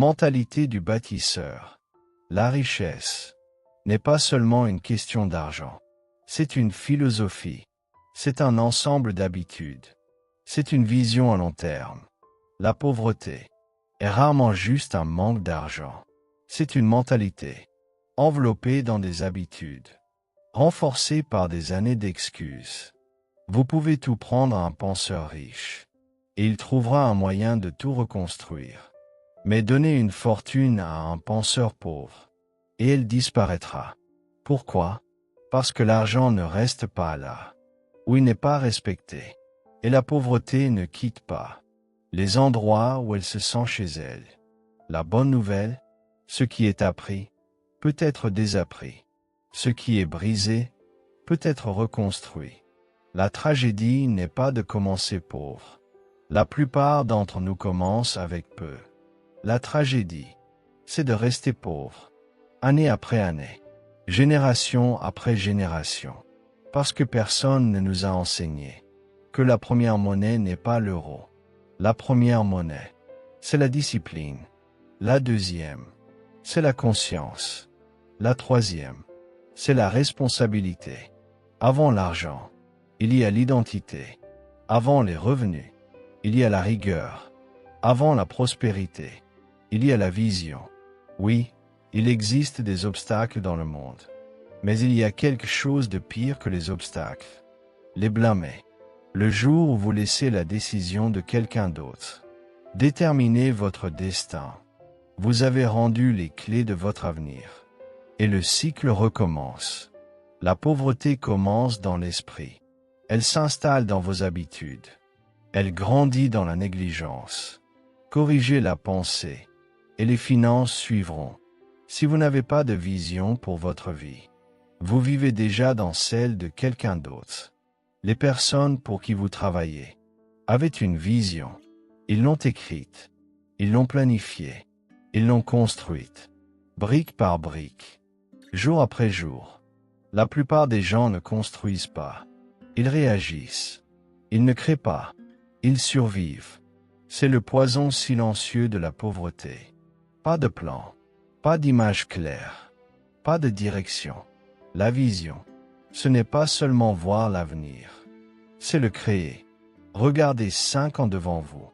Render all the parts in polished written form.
Mentalité du bâtisseur. La richesse n'est pas seulement une question d'argent. C'est une philosophie. C'est un ensemble d'habitudes. C'est une vision à long terme. La pauvreté est rarement juste un manque d'argent. C'est une mentalité, enveloppée dans des habitudes, renforcée par des années d'excuses. Vous pouvez tout prendre à un penseur riche, et il trouvera un moyen de tout reconstruire. Mais donnez une fortune à un penseur pauvre, et elle disparaîtra. Pourquoi? Parce que l'argent ne reste pas là, où il n'est pas respecté, et la pauvreté ne quitte pas les endroits où elle se sent chez elle. La bonne nouvelle, ce qui est appris, peut être désappris. Ce qui est brisé, peut être reconstruit. La tragédie n'est pas de commencer pauvre. La plupart d'entre nous commencent avec peu. La tragédie, c'est de rester pauvre, année après année, génération après génération, parce que personne ne nous a enseigné que la première monnaie n'est pas l'euro. La première monnaie, c'est la discipline. La deuxième, c'est la conscience. La troisième, c'est la responsabilité. Avant l'argent, il y a l'identité. Avant les revenus, il y a la rigueur. Avant la prospérité, il y a la vision. Oui, il existe des obstacles dans le monde. Mais il y a quelque chose de pire que les obstacles. Les blâmer. Le jour où vous laissez la décision de quelqu'un d'autre déterminer votre destin, vous avez rendu les clés de votre avenir. Et le cycle recommence. La pauvreté commence dans l'esprit. Elle s'installe dans vos habitudes. Elle grandit dans la négligence. Corrigez la pensée, et les finances suivront. Si vous n'avez pas de vision pour votre vie, vous vivez déjà dans celle de quelqu'un d'autre. Les personnes pour qui vous travaillez avaient une vision. Ils l'ont écrite, ils l'ont planifiée, ils l'ont construite, brique par brique, jour après jour. La plupart des gens ne construisent pas. Ils réagissent. Ils ne créent pas. Ils survivent. C'est le poison silencieux de la pauvreté. Pas de plan, pas d'image claire, pas de direction. La vision, ce n'est pas seulement voir l'avenir, c'est le créer. Regardez 5 ans devant vous.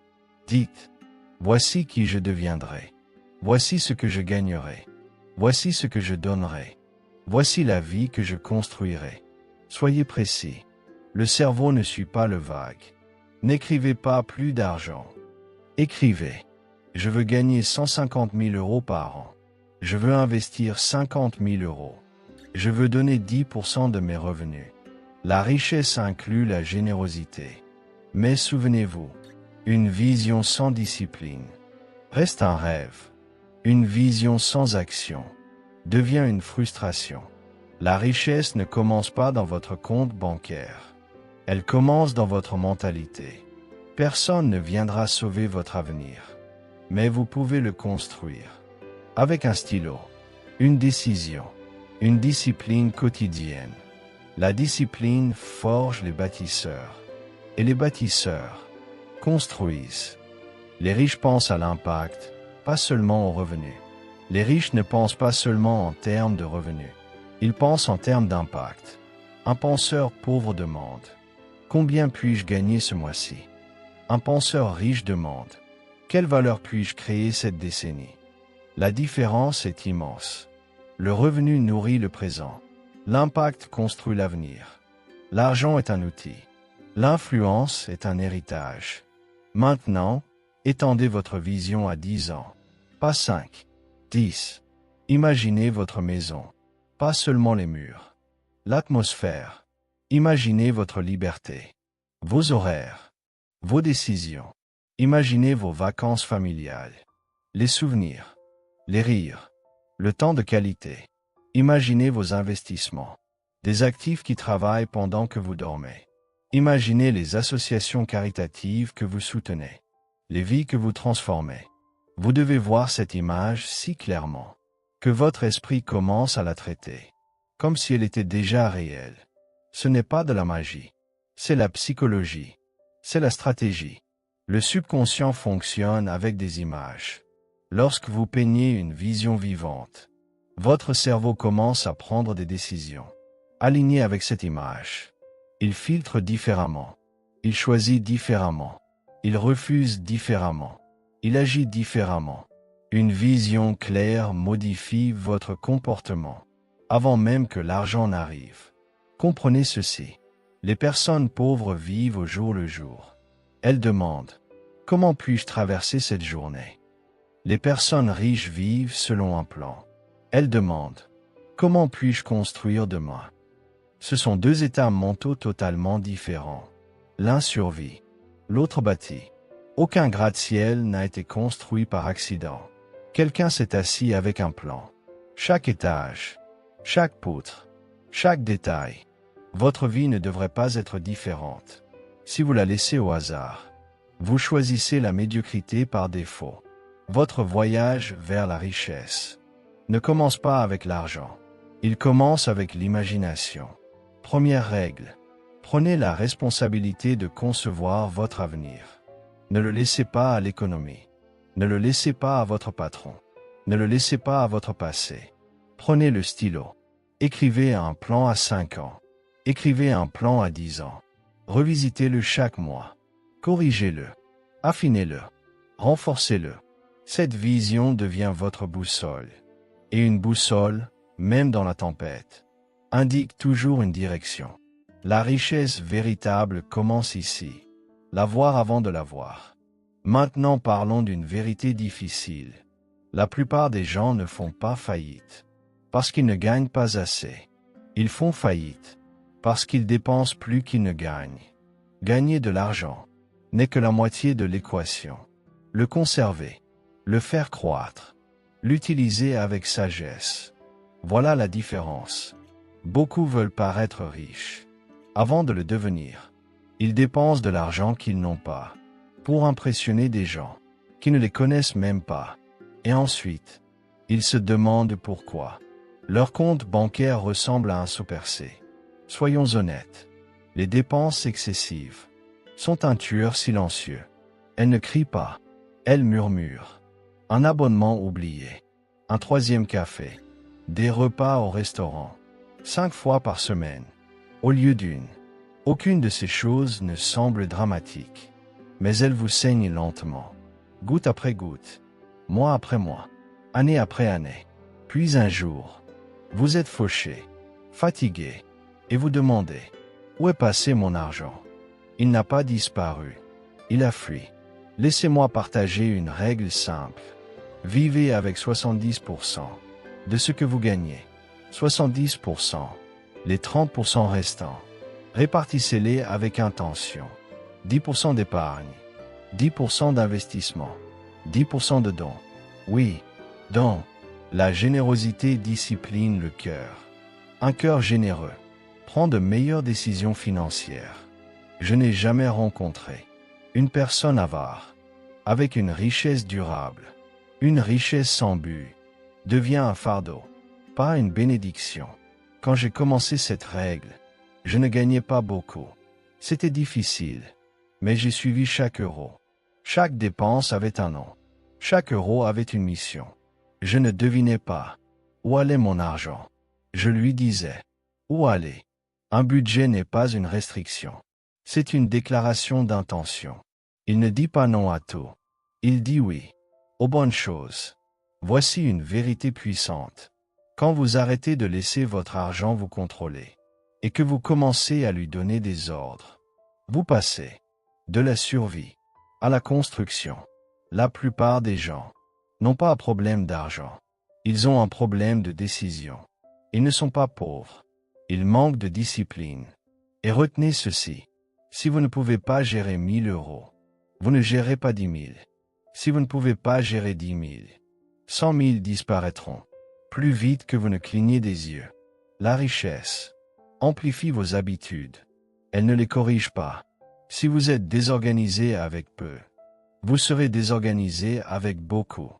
Dites, voici qui je deviendrai. Voici ce que je gagnerai. Voici ce que je donnerai. Voici la vie que je construirai. Soyez précis. Le cerveau ne suit pas le vague. N'écrivez pas plus d'argent. Écrivez. Je veux gagner 150 000 € par an. Je veux investir 50 000 €. Je veux donner 10% de mes revenus. La richesse inclut la générosité. Mais souvenez-vous, une vision sans discipline reste un rêve. Une vision sans action devient une frustration. La richesse ne commence pas dans votre compte bancaire. Elle commence dans votre mentalité. Personne ne viendra sauver votre avenir. Mais vous pouvez le construire. Avec un stylo, une décision, une discipline quotidienne. La discipline forge les bâtisseurs. Et les bâtisseurs construisent. Les riches pensent à l'impact, pas seulement aux revenus. Les riches ne pensent pas seulement en termes de revenus. Ils pensent en termes d'impact. Un penseur pauvre demande « Combien puis-je gagner ce mois-ci » Un penseur riche demande « Quelle valeur puis-je créer cette décennie » La différence est immense. Le revenu nourrit le présent. L'impact construit l'avenir. L'argent est un outil. L'influence est un héritage. Maintenant, étendez votre vision à 10 ans. Pas 5, 10. Imaginez votre maison. Pas seulement les murs. L'atmosphère. Imaginez votre liberté. Vos horaires. Vos décisions. Imaginez vos vacances familiales. Les souvenirs. Les rires. Le temps de qualité. Imaginez vos investissements. Des actifs qui travaillent pendant que vous dormez. Imaginez les associations caritatives que vous soutenez. Les vies que vous transformez. Vous devez voir cette image si clairement que votre esprit commence à la traiter, comme si elle était déjà réelle. Ce n'est pas de la magie, c'est la psychologie, c'est la stratégie. Le subconscient fonctionne avec des images. Lorsque vous peignez une vision vivante, votre cerveau commence à prendre des décisions alignées avec cette image. Il filtre différemment. Il choisit différemment. Il refuse différemment. Il agit différemment. Une vision claire modifie votre comportement avant même que l'argent n'arrive. Comprenez ceci. Les personnes pauvres vivent au jour le jour. Elles demandent « Comment puis-je traverser cette journée ?» Les personnes riches vivent selon un plan. Elles demandent « Comment puis-je construire demain ?» Ce sont deux états mentaux totalement différents. L'un survit, l'autre bâtit. Aucun gratte-ciel n'a été construit par accident. Quelqu'un s'est assis avec un plan. Chaque étage, chaque poutre, chaque détail. Votre vie ne devrait pas être différente. Si vous la laissez au hasard, vous choisissez la médiocrité par défaut. Votre voyage vers la richesse ne commence pas avec l'argent. Il commence avec l'imagination. Première règle. Prenez la responsabilité de concevoir votre avenir. Ne le laissez pas à l'économie. Ne le laissez pas à votre patron. Ne le laissez pas à votre passé. Prenez le stylo. Écrivez un plan à 5 ans. Écrivez un plan à 10 ans. Revisitez-le chaque mois. Corrigez-le. Affinez-le. Renforcez-le. Cette vision devient votre boussole. Et une boussole, même dans la tempête, indique toujours une direction. La richesse véritable commence ici. La voir avant de la voir. Maintenant parlons d'une vérité difficile. La plupart des gens ne font pas faillite parce qu'ils ne gagnent pas assez. Ils font faillite parce qu'ils dépensent plus qu'ils ne gagnent. Gagner de l'argent n'est que la moitié de l'équation. Le conserver, le faire croître, l'utiliser avec sagesse. Voilà la différence. Beaucoup veulent paraître riches. Avant de le devenir, ils dépensent de l'argent qu'ils n'ont pas, pour impressionner des gens qui ne les connaissent même pas. Et ensuite, ils se demandent pourquoi. Leur compte bancaire ressemble à un seau percé. Soyons honnêtes. Les dépenses excessives sont un tueur silencieux. Elles ne crient pas, elles murmurent. Un abonnement oublié, un troisième café, des repas au restaurant, 5 fois par semaine, au lieu d'une. Aucune de ces choses ne semble dramatique, mais elles vous saignent lentement, goutte après goutte, mois après mois, année après année. Puis un jour, vous êtes fauché, fatigué, et vous demandez « Où est passé mon argent ?» Il n'a pas disparu, il a fui. Laissez-moi partager une règle simple. Vivez avec 70% de ce que vous gagnez. 70%. Les 30% restants, répartissez-les avec intention. 10% d'épargne, 10% d'investissement, 10% de dons. Oui, dons. La générosité discipline le cœur. Un cœur généreux prend de meilleures décisions financières. Je n'ai jamais rencontré une personne avare, avec une richesse durable. Une richesse sans but devient un fardeau, pas une bénédiction. Quand j'ai commencé cette règle, je ne gagnais pas beaucoup. C'était difficile, mais j'ai suivi chaque euro. Chaque dépense avait un nom. Chaque euro avait une mission. Je ne devinais pas où allait mon argent. Je lui disais où aller. Un budget n'est pas une restriction. C'est une déclaration d'intention. Il ne dit pas non à tout. Il dit oui aux bonnes choses. Voici une vérité puissante. Quand vous arrêtez de laisser votre argent vous contrôler et que vous commencez à lui donner des ordres, vous passez de la survie à la construction. La plupart des gens n'ont pas un problème d'argent. Ils ont un problème de décision. Ils ne sont pas pauvres. Ils manquent de discipline. Et retenez ceci. Si vous ne pouvez pas gérer 1000 euros, vous ne gérez pas 10 000. Si vous ne pouvez pas gérer 10 000, 100 000 disparaîtront plus vite que vous ne clignez des yeux. La richesse amplifie vos habitudes. Elle ne les corrige pas. Si vous êtes désorganisé avec peu, vous serez désorganisé avec beaucoup.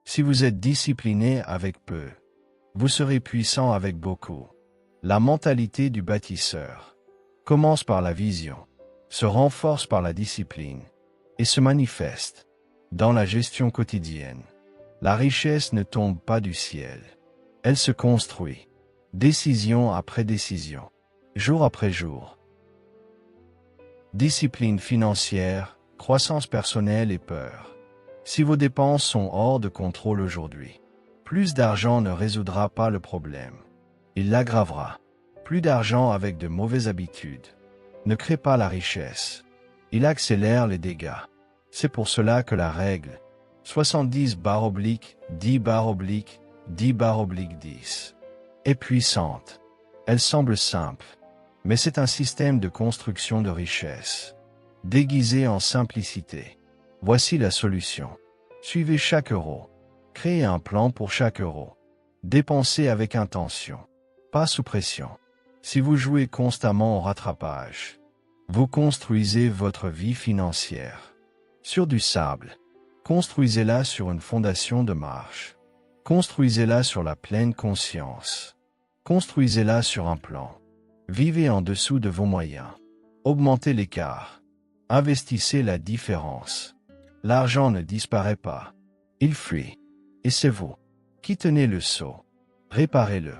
Si vous êtes discipliné avec peu, vous serez puissant avec beaucoup. La mentalité du bâtisseur commence par la vision, se renforce par la discipline et se manifeste dans la gestion quotidienne. La richesse ne tombe pas du ciel. Elle se construit. Décision après décision. Jour après jour. Discipline financière, croissance personnelle et peur. Si vos dépenses sont hors de contrôle aujourd'hui, plus d'argent ne résoudra pas le problème. Il l'aggravera. Plus d'argent avec de mauvaises habitudes ne crée pas la richesse. Il accélère les dégâts. C'est pour cela que la règle 70/10/10/10 est puissante. Elle semble simple, mais c'est un système de construction de richesse, déguisé en simplicité. Voici la solution. Suivez chaque euro. Créez un plan pour chaque euro. Dépensez avec intention, pas sous pression. Si vous jouez constamment au rattrapage, vous construisez votre vie financière sur du sable. Construisez-la sur une fondation de marche. Construisez-la sur la pleine conscience. Construisez-la sur un plan. Vivez en dessous de vos moyens. Augmentez l'écart. Investissez la différence. L'argent ne disparaît pas. Il fuit. Et c'est vous qui tenez le seau. Réparez-le.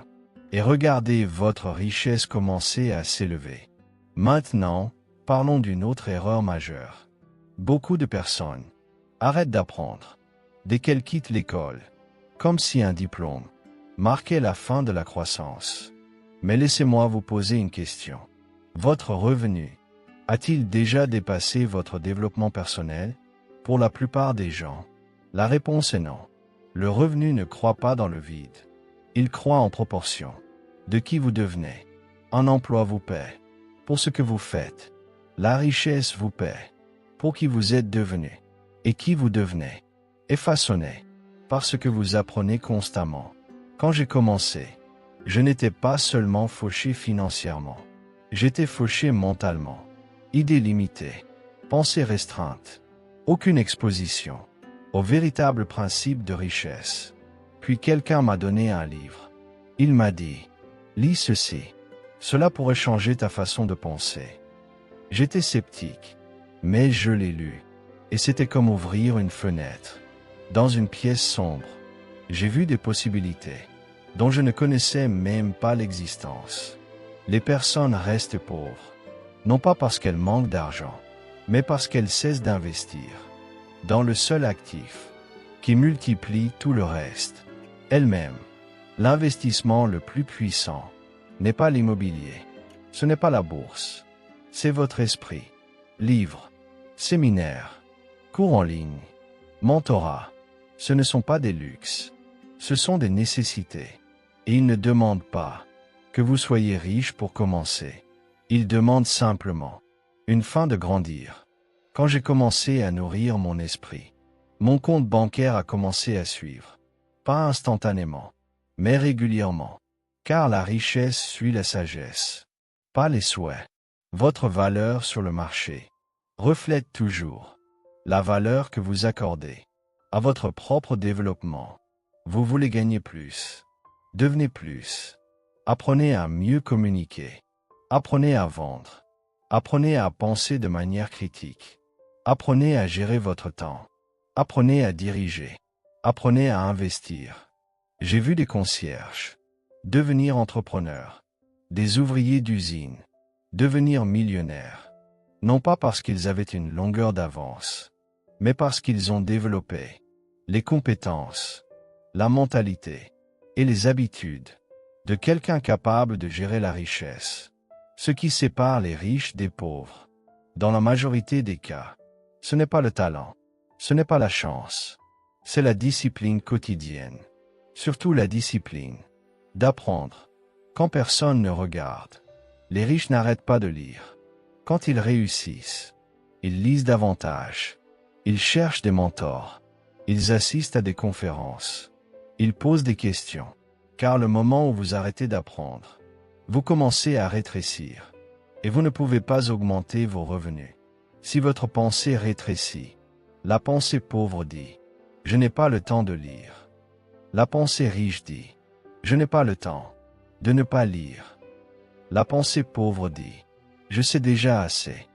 Et regardez votre richesse commencer à s'élever. Maintenant, parlons d'une autre erreur majeure. Beaucoup de personnes arrêtent d'apprendre dès qu'elles quittent l'école, comme si un diplôme marquait la fin de la croissance. Mais laissez-moi vous poser une question. Votre revenu a-t-il déjà dépassé votre développement personnel? Pour la plupart des gens, la réponse est non. Le revenu ne croît pas dans le vide. Il croît en proportion de qui vous devenez. Un emploi vous paie pour ce que vous faites. La richesse vous paie pour qui vous êtes devenu et qui vous devenez, et façonné par ce que vous apprenez constamment. Quand j'ai commencé, je n'étais pas seulement fauché financièrement. J'étais fauché mentalement. Idées limitées, pensées restreintes, aucune exposition au véritable principe de richesse. Puis quelqu'un m'a donné un livre. Il m'a dit, lis ceci. Cela pourrait changer ta façon de penser. J'étais sceptique, mais je l'ai lu. Et c'était comme ouvrir une fenêtre. Dans une pièce sombre, j'ai vu des possibilités dont je ne connaissais même pas l'existence. Les personnes restent pauvres, non pas parce qu'elles manquent d'argent, mais parce qu'elles cessent d'investir dans le seul actif qui multiplie tout le reste, elles-mêmes. L'investissement le plus puissant n'est pas l'immobilier, ce n'est pas la bourse, c'est votre esprit. Livres, séminaires, cours en ligne, mentorat, ce ne sont pas des luxes, ce sont des nécessités. Et ils ne demandent pas que vous soyez riche pour commencer. Ils demandent simplement une fin de grandir. Quand j'ai commencé à nourrir mon esprit, mon compte bancaire a commencé à suivre. Pas instantanément, mais régulièrement. Car la richesse suit la sagesse, pas les souhaits. Votre valeur sur le marché reflète toujours la valeur que vous accordez à votre propre développement. Vous voulez gagner plus. Devenez plus. Apprenez à mieux communiquer. Apprenez à vendre. Apprenez à penser de manière critique. Apprenez à gérer votre temps. Apprenez à diriger. Apprenez à investir. J'ai vu des concierges devenir entrepreneurs, des ouvriers d'usine devenir millionnaires, non pas parce qu'ils avaient une longueur d'avance, mais parce qu'ils ont développé les compétences, la mentalité et les habitudes de quelqu'un capable de gérer la richesse. Ce qui sépare les riches des pauvres, dans la majorité des cas, ce n'est pas le talent, ce n'est pas la chance, c'est la discipline quotidienne. Surtout la discipline d'apprendre quand personne ne regarde. Les riches n'arrêtent pas de lire. Quand ils réussissent, ils lisent davantage. Ils cherchent des mentors. Ils assistent à des conférences. Ils posent des questions. Car le moment où vous arrêtez d'apprendre, vous commencez à rétrécir. Et vous ne pouvez pas augmenter vos revenus. Si votre pensée rétrécit, la pensée pauvre dit, « Je n'ai pas le temps de lire ». La pensée riche dit, « Je n'ai pas le temps de ne pas lire ». La pensée pauvre dit, « Je sais déjà assez ».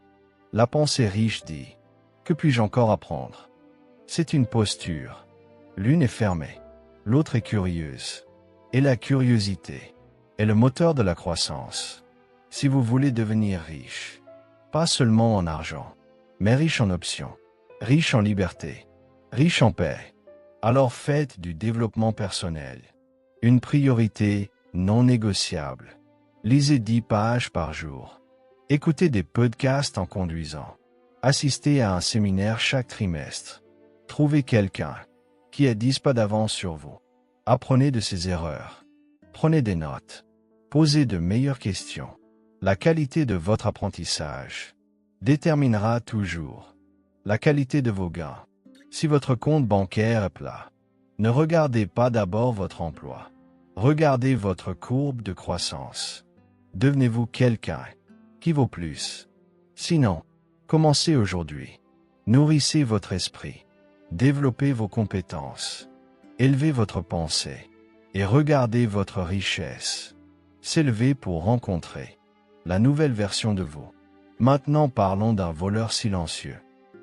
La pensée riche dit, « Que puis-je encore apprendre ?» C'est une posture. L'une est fermée, l'autre est curieuse. Et la curiosité est le moteur de la croissance. Si vous voulez devenir riche, pas seulement en argent, mais riche en options, riche en liberté, riche en paix, alors faites du développement personnel une priorité non négociable. Lisez 10 pages par jour. Écoutez des podcasts en conduisant. Assistez à un séminaire chaque trimestre. Trouvez quelqu'un qui a 10 pas d'avance sur vous. Apprenez de ses erreurs. Prenez des notes. Posez de meilleures questions. La qualité de votre apprentissage déterminera toujours la qualité de vos gains. Si votre compte bancaire est plat, ne regardez pas d'abord votre emploi. Regardez votre courbe de croissance. Devenez-vous quelqu'un qui vaut plus. Sinon, commencez aujourd'hui. Nourrissez votre esprit. Développez vos compétences. Élevez votre pensée. Et regardez votre richesse s'élever pour rencontrer la nouvelle version de vous. Maintenant parlons d'un voleur silencieux.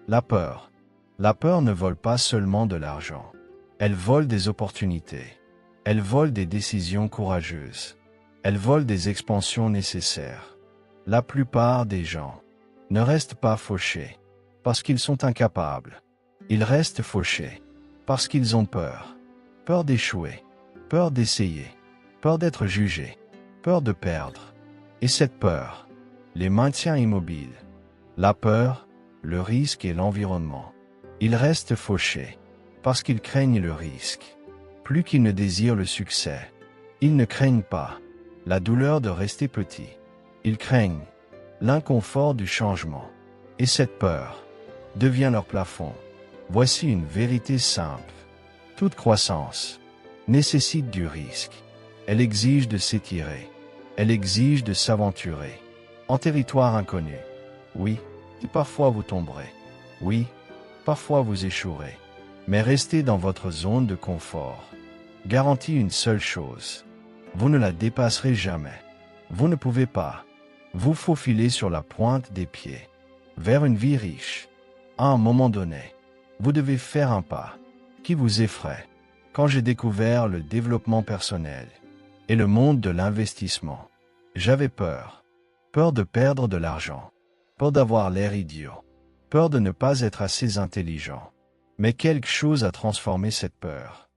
La peur. La peur ne vole pas seulement de l'argent. Elle vole des opportunités. Elle vole des décisions courageuses. Elle vole des expansions nécessaires. La plupart des gens ne restent pas fauchés parce qu'ils sont incapables. Ils restent fauchés parce qu'ils ont peur. Peur d'échouer, peur d'essayer, peur d'être jugés, peur de perdre. Et cette peur les maintient immobiles. La peur, le risque et l'environnement. Ils restent fauchés parce qu'ils craignent le risque. Plus qu'ils ne désirent le succès, ils ne craignent pas la douleur de rester petits. Ils craignent l'inconfort du changement. Et cette peur devient leur plafond. Voici une vérité simple. Toute croissance nécessite du risque. Elle exige de s'étirer. Elle exige de s'aventurer en territoire inconnu. Oui, parfois vous tomberez. Oui, parfois vous échouerez. Mais restez dans votre zone de confort. Garantis une seule chose. Vous ne la dépasserez jamais. Vous ne pouvez pas vous faufiler sur la pointe des pieds vers une vie riche. À un moment donné, vous devez faire un pas qui vous effraie. Quand j'ai découvert le développement personnel et le monde de l'investissement, j'avais peur. Peur de perdre de l'argent. Peur d'avoir l'air idiot. Peur de ne pas être assez intelligent. Mais quelque chose a transformé cette peur.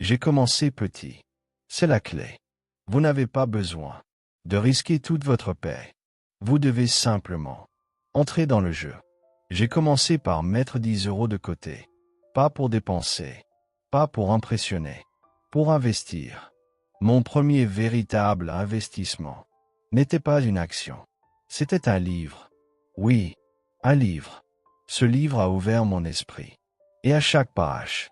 J'ai commencé petit. C'est la clé. Vous n'avez pas besoin de risquer toute votre paix. Vous devez simplement entrer dans le jeu. J'ai commencé par mettre 10 € de côté. Pas pour dépenser. Pas pour impressionner. Pour investir. Mon premier véritable investissement n'était pas une action. C'était un livre. Oui, un livre. Ce livre a ouvert mon esprit. Et à chaque page,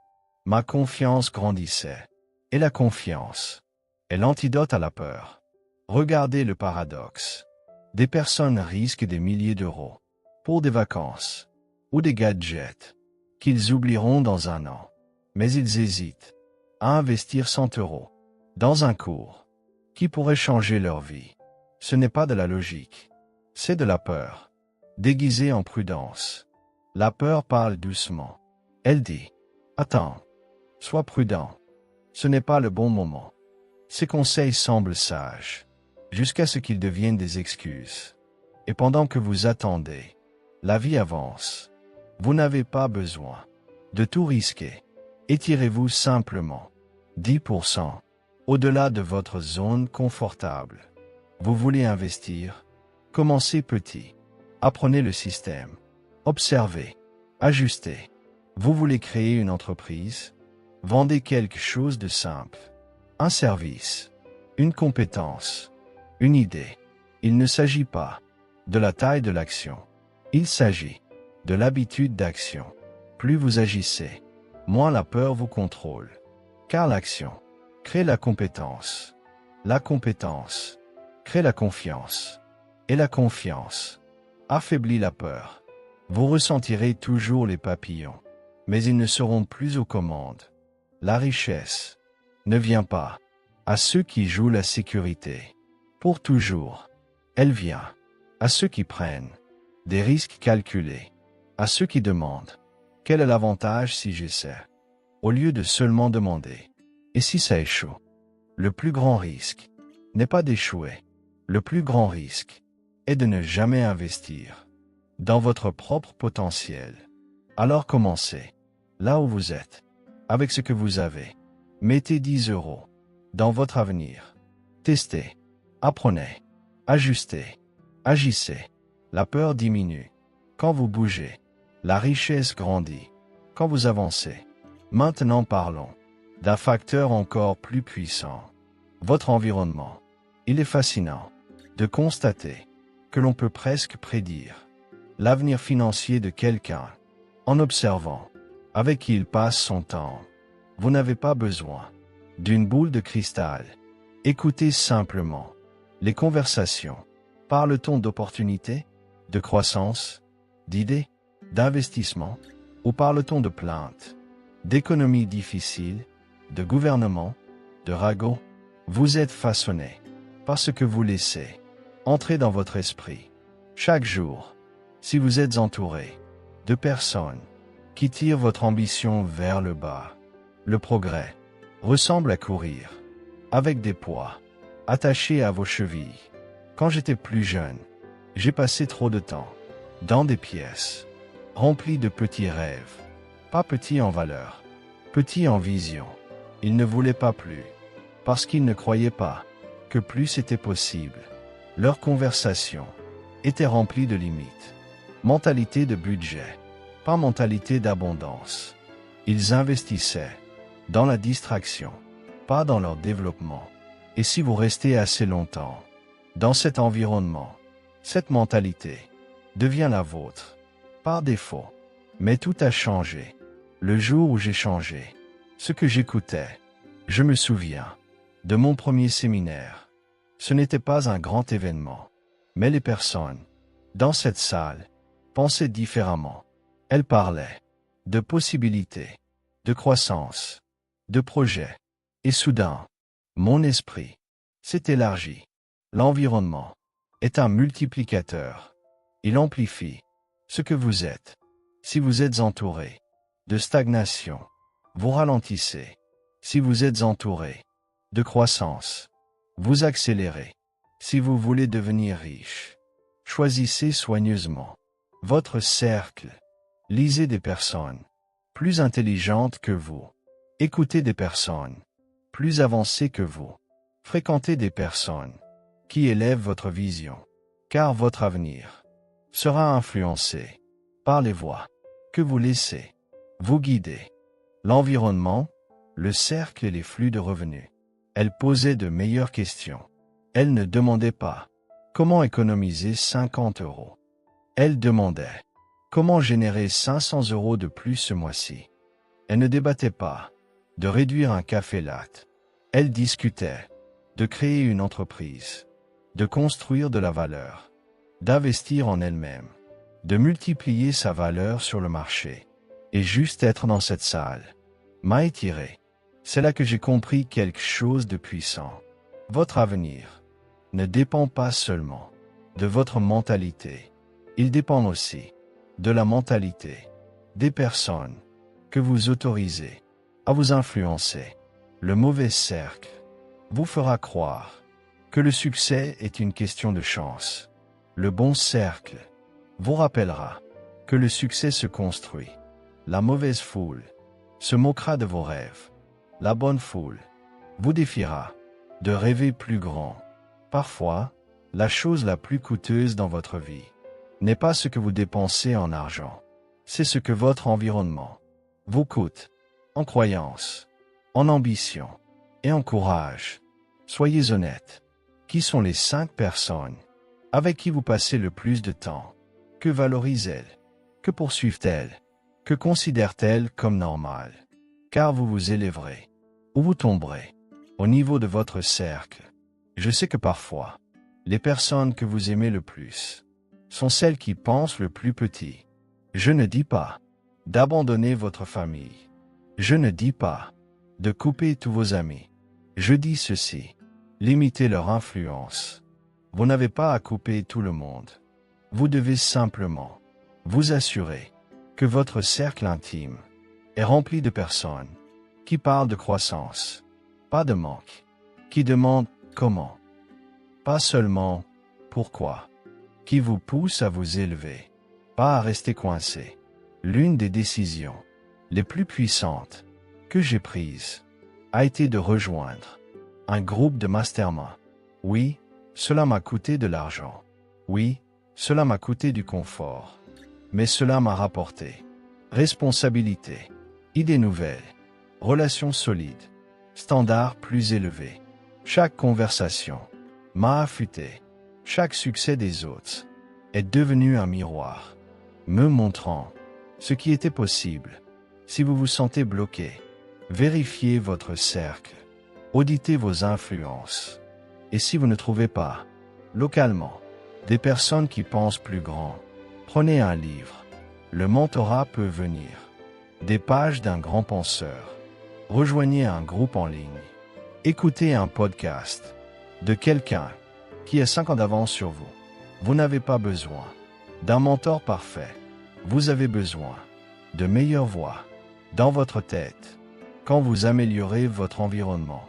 ma confiance grandissait. Et la confiance est l'antidote à la peur. Regardez le paradoxe. Des personnes risquent des milliers d'euros pour des vacances ou des gadgets qu'ils oublieront dans un an. Mais ils hésitent à investir 100 € dans un cours qui pourrait changer leur vie. Ce n'est pas de la logique, c'est de la peur, déguisée en prudence. La peur parle doucement. Elle dit « Attends, sois prudent. Ce n'est pas le bon moment. » Ces conseils semblent sages, jusqu'à ce qu'ils deviennent des excuses. Et pendant que vous attendez, la vie avance. Vous n'avez pas besoin de tout risquer. Étirez-vous simplement 10% au-delà de votre zone confortable. Vous voulez investir? Commencez petit. Apprenez le système. Observez. Ajustez. Vous voulez créer une entreprise? Vendez quelque chose de simple. Un service. Une compétence. Une idée. Il ne s'agit pas de la taille de l'action. Il s'agit de l'habitude d'action. Plus vous agissez, moins la peur vous contrôle. Car l'action crée la compétence. La compétence crée la confiance. Et la confiance affaiblit la peur. Vous ressentirez toujours les papillons, mais ils ne seront plus aux commandes. La richesse ne vient pas à ceux qui jouent la sécurité pour toujours. Elle vient à ceux qui prennent des risques calculés, à ceux qui demandent quel est l'avantage si j'essaie. au lieu de seulement demander « Et si ça échoue ?» Le plus grand risque n'est pas d'échouer. Le plus grand risque est de ne jamais investir dans votre propre potentiel. Alors commencez là où vous êtes, avec ce que vous avez. Mettez 10 € dans votre avenir. Testez, apprenez, ajustez, agissez. La peur diminue quand vous bougez. La richesse grandit quand vous avancez. Maintenant parlons d'un facteur encore plus puissant. Votre environnement. Il est fascinant de constater que l'on peut presque prédire l'avenir financier de quelqu'un en observant avec qui il passe son temps. Vous n'avez pas besoin d'une boule de cristal. Écoutez simplement les conversations. Parle-t-on d'opportunités, de croissance, d'idées, d'investissement, ou parle-t-on de plaintes, d'économies difficiles, de gouvernement, de ragots? Vous êtes façonné par ce que vous laissez entrer dans votre esprit. Chaque jour, si vous êtes entouré de personnes qui tirent votre ambition vers le bas, le progrès ressemble à courir avec des poids attachés à vos chevilles. Quand j'étais plus jeune, j'ai passé trop de temps dans des pièces remplies de petits rêves, pas petits en valeur, petits en vision. Ils ne voulaient pas plus, parce qu'ils ne croyaient pas que plus était possible. Leur conversation était remplie de limites. Mentalité de budget, pas mentalité d'abondance. Ils investissaient dans la distraction, pas dans leur développement. Et si vous restez assez longtemps dans cet environnement, cette mentalité devient la vôtre, par défaut. Mais tout a changé. Le jour où j'ai changé ce que j'écoutais, je me souviens de mon premier séminaire. Ce n'était pas un grand événement, mais les personnes dans cette salle pensaient différemment. Elles parlaient de possibilités, de croissance, de projets. Et soudain, mon esprit s'est élargi. L'environnement est un multiplicateur. Il amplifie ce que vous êtes. Si vous êtes entouré de stagnation, vous ralentissez. Si vous êtes entouré de croissance, vous accélérez. Si vous voulez devenir riche, choisissez soigneusement votre cercle. Lisez des personnes plus intelligentes que vous. Écoutez des personnes plus avancées que vous. Fréquentez des personnes qui élèvent votre vision, car votre avenir sera influencé par les voies que vous laissez vous guider. L'environnement, le cercle et les flux de revenus. Elle posait de meilleures questions. Elle ne demandait pas comment économiser 50 €. Elle demandait comment générer 500 € de plus ce mois-ci. Elle ne débattait pas de réduire un café latte. Elle discutait de créer une entreprise, de construire de la valeur, d'investir en elle-même, de multiplier sa valeur sur le marché. Et juste être dans cette salle m'a étiré. C'est là que j'ai compris quelque chose de puissant. Votre avenir ne dépend pas seulement de votre mentalité. Il dépend aussi de la mentalité des personnes que vous autorisez à vous influencer. Le mauvais cercle vous fera croire que le succès est une question de chance. Le bon cercle vous rappellera que le succès se construit. La mauvaise foule se moquera de vos rêves. La bonne foule vous défiera de rêver plus grand. Parfois, la chose la plus coûteuse dans votre vie n'est pas ce que vous dépensez en argent, c'est ce que votre environnement vous coûte, en croyance, en ambition et en courage. Soyez honnête. Qui sont les 5 personnes avec qui vous passez le plus de temps? Que valorisent-elles? Que poursuivent-elles? Que considèrent-elles comme normal? Car vous vous élèverez ou vous tomberez au niveau de votre cercle. Je sais que parfois, les personnes que vous aimez le plus sont celles qui pensent le plus petit. Je ne dis pas d'abandonner votre famille. Je ne dis pas de couper tous vos amis. Je dis ceci: limitez leur influence. Vous n'avez pas à couper tout le monde. Vous devez simplement vous assurer que votre cercle intime est rempli de personnes qui parle de croissance, pas de manque, qui demande comment, pas seulement pourquoi, qui vous pousse à vous élever, pas à rester coincé. L'une des décisions les plus puissantes que j'ai prises a été de rejoindre un groupe de mastermind. Oui, cela m'a coûté de l'argent. Oui, cela m'a coûté du confort. Mais cela m'a rapporté responsabilité, idées nouvelles, relations solides, standards plus élevés. Chaque conversation m'a affûté. Chaque succès des autres est devenu un miroir, me montrant ce qui était possible. Si vous vous sentez bloqué, vérifiez votre cercle, auditez vos influences. Et si vous ne trouvez pas, localement, des personnes qui pensent plus grand, prenez un livre. Le mentorat peut venir des pages d'un grand penseur. Rejoignez un groupe en ligne. Écoutez un podcast de quelqu'un qui a 5 ans d'avance sur vous. Vous n'avez pas besoin d'un mentor parfait. Vous avez besoin de meilleures voix dans votre tête. Quand vous améliorez votre environnement,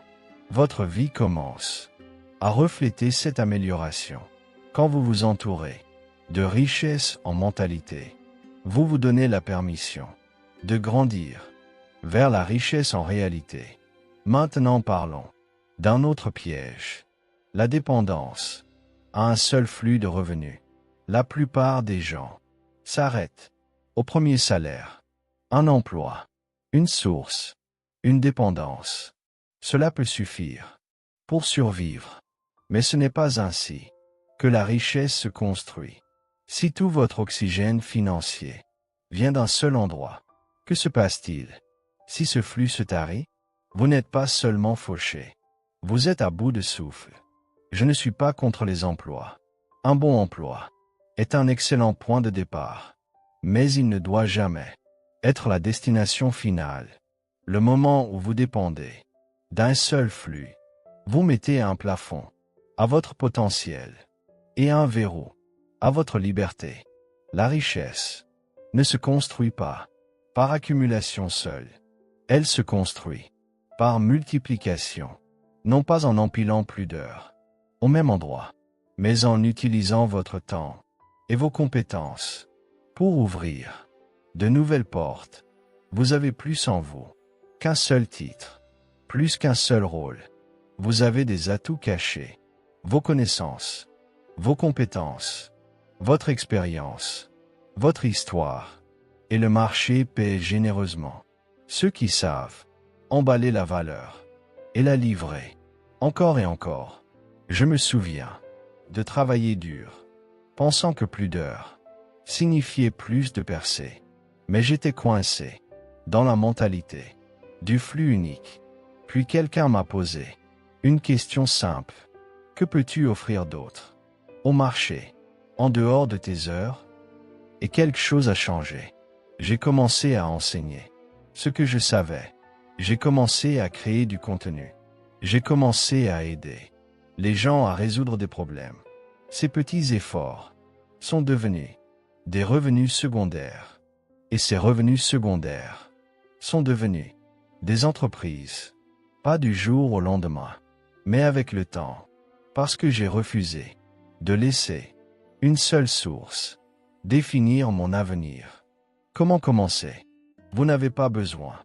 votre vie commence à refléter cette amélioration. Quand vous vous entourez de richesse en mentalité, vous vous donnez la permission de grandir vers la richesse en réalité. Maintenant parlons d'un autre piège, la dépendance à un seul flux de revenus. La plupart des gens s'arrêtent au premier salaire, un emploi, une source, une dépendance. Cela peut suffire pour survivre, mais ce n'est pas ainsi que la richesse se construit. Si tout votre oxygène financier vient d'un seul endroit, que se passe-t-il? Si ce flux se tarit, vous n'êtes pas seulement fauché, vous êtes à bout de souffle. Je ne suis pas contre les emplois. Un bon emploi est un excellent point de départ, mais il ne doit jamais être la destination finale. Le moment où vous dépendez d'un seul flux, vous mettez un plafond à votre potentiel et un verrou à votre liberté. La richesse ne se construit pas par accumulation seule. Elle se construit par multiplication, non pas en empilant plus d'heures au même endroit, mais en utilisant votre temps et vos compétences pour ouvrir de nouvelles portes. Vous avez plus en vous qu'un seul titre, plus qu'un seul rôle. Vous avez des atouts cachés, vos connaissances, vos compétences, votre expérience, votre histoire, et le marché paie généreusement. Ceux qui savent emballer la valeur et la livrer, encore et encore. Je me souviens de travailler dur, pensant que plus d'heures signifiait plus de percées. Mais j'étais coincé dans la mentalité du flux unique. Puis quelqu'un m'a posé une question simple. Que peux-tu offrir d'autre au marché, en dehors de tes heures? Et quelque chose a changé. J'ai commencé à enseigner ce que je savais. J'ai commencé à créer du contenu. J'ai commencé à aider les gens à résoudre des problèmes. Ces petits efforts sont devenus des revenus secondaires. Et ces revenus secondaires sont devenus des entreprises. Pas du jour au lendemain, mais avec le temps. Parce que j'ai refusé de laisser une seule source définir mon avenir. Comment commencer? Vous n'avez pas besoin